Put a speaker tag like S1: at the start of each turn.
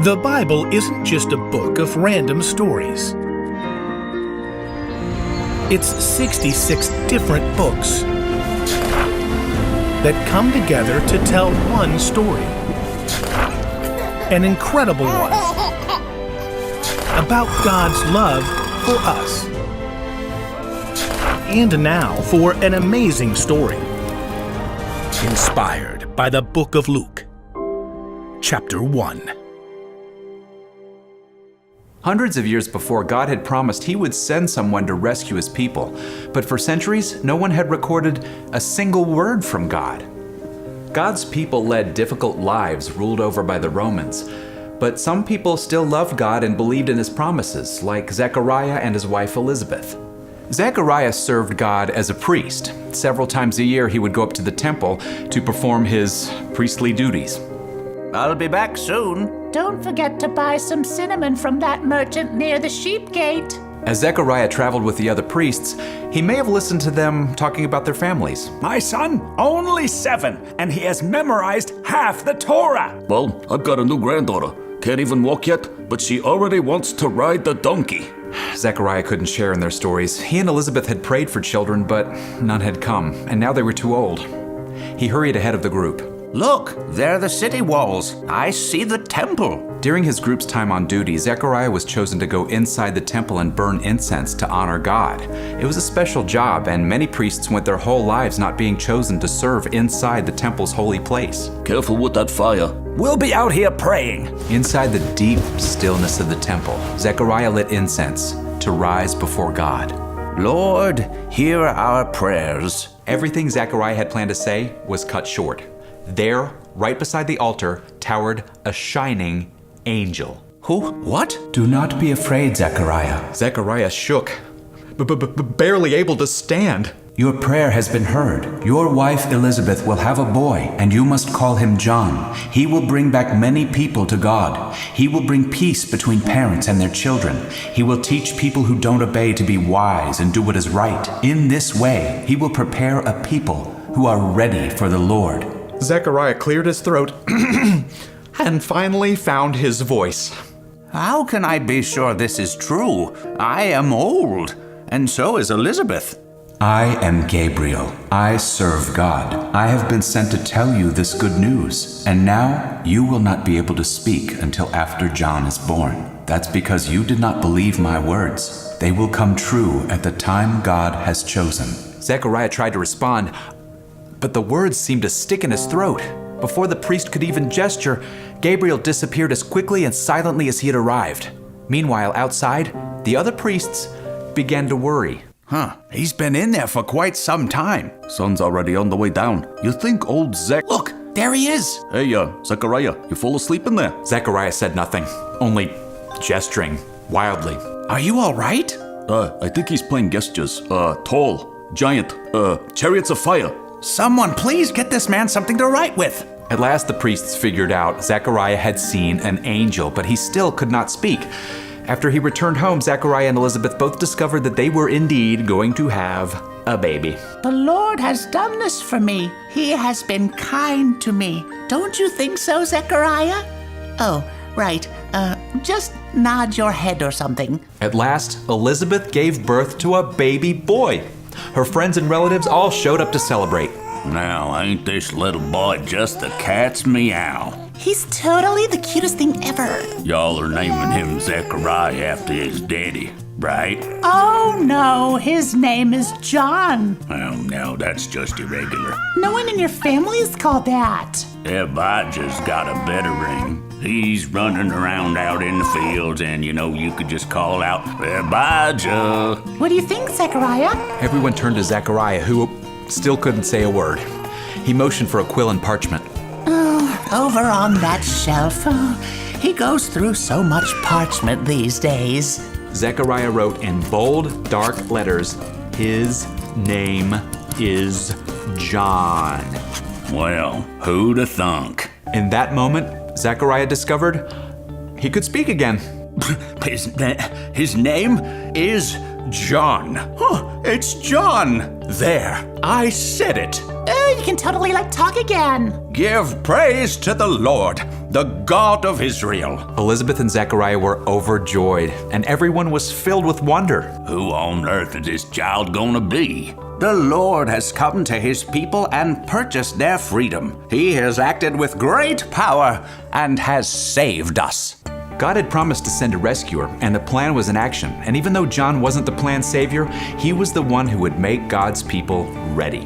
S1: The Bible isn't just a book of random stories. It's 66 different books that come together to tell one story. An incredible one about God's love for us. And now for an amazing story. Inspired by the book of Luke, chapter 1.
S2: Hundreds of years before, God had promised He would send someone to rescue His people. But for centuries, no one had recorded a single word from God. God's people led difficult lives ruled over by the Romans. But some people still loved God and believed in His promises, like Zechariah and his wife Elizabeth. Zechariah served God as a priest. Several times a year, he would go up to the temple to perform his priestly duties.
S3: I'll be back soon.
S4: Don't forget to buy some cinnamon from that merchant near the sheep gate.
S2: As Zechariah traveled with the other priests, he may have listened to them talking about their families.
S5: My son, only 7, and he has memorized half the Torah.
S6: Well, I've got a new granddaughter. Can't even walk yet, but she already wants to ride the donkey.
S2: Zechariah couldn't share in their stories. He and Elizabeth had prayed for children, but none had come, and now they were too old. He hurried ahead of the group.
S3: Look, there are the city walls. I see the temple.
S2: During his group's time on duty, Zechariah was chosen to go inside the temple and burn incense to honor God. It was a special job, and many priests went their whole lives not being chosen to serve inside the temple's holy place.
S6: Careful with that fire.
S5: We'll be out here praying.
S2: Inside the deep stillness of the temple, Zechariah lit incense to rise before God.
S3: Lord, hear our prayers.
S2: Everything Zechariah had planned to say was cut short. There, right beside the altar, towered a shining angel.
S3: Who? What?
S2: Do not be afraid, Zechariah. Zechariah shook, barely able to stand. Your prayer has been heard. Your wife Elizabeth will have a boy, and you must call him John. He will bring back many people to God. He will bring peace between parents and their children. He will teach people who don't obey to be wise and do what is right. In this way, he will prepare a people who are ready for the Lord. Zechariah cleared his throat and finally found his voice.
S3: How can I be sure this is true? I am old, and so is Elizabeth.
S2: I am Gabriel. I serve God. I have been sent to tell you this good news, and now you will not be able to speak until after John is born. That's because you did not believe my words. They will come true at the time God has chosen. Zechariah tried to respond, but the words seemed to stick in his throat. Before the priest could even gesture, Gabriel disappeared as quickly and silently as he had arrived. Meanwhile, outside, the other priests began to worry.
S3: He's been in there for quite some time.
S6: Sun's already on the way down. You think old
S3: Look, there he is.
S6: Hey, Zechariah, you fall asleep in there?
S2: Zechariah said nothing, only gesturing wildly.
S3: Are you all right?
S6: I think he's playing gestures. Tall, giant, chariots of fire.
S3: Someone please get this man something to write with.
S2: At last the priests figured out Zechariah had seen an angel, but he still could not speak. After he returned home, Zechariah and Elizabeth both discovered that they were indeed going to have a baby.
S4: The Lord has done this for me. He has been kind to me. Don't you think so, Zechariah? Oh, right. Just nod your head or something.
S2: At last, Elizabeth gave birth to a baby boy. Her friends and relatives all showed up to celebrate.
S7: Now, ain't this little boy just the cat's meow?
S4: He's totally the cutest thing ever.
S7: Y'all are naming him Zechariah after his daddy, right?
S4: Oh, no. His name is John.
S7: Well, no, that's just irregular.
S4: No one in your family is called that.
S7: Abijah's got a better ring. He's running around out in the fields, and you could just call out, Abijah.
S4: What do you think, Zechariah?
S2: Everyone turned to Zechariah, who still couldn't say a word. He motioned for a quill and parchment.
S4: Over on that shelf. He goes through so much parchment these days.
S2: Zechariah wrote in bold, dark letters, his name is John.
S7: Well, who'da thunk?
S2: In that moment, Zechariah discovered he could speak again.
S3: His name is John. It's John. There, I said it.
S4: you can totally talk again.
S3: Give praise to the Lord, the God of Israel.
S2: Elizabeth and Zechariah were overjoyed, and everyone was filled with wonder.
S7: Who on earth is this child gonna be?
S3: The Lord has come to his people and purchased their freedom. He has acted with great power and has saved us.
S2: God had promised to send a rescuer, and the plan was in action. And even though John wasn't the planned savior, he was the one who would make God's people ready.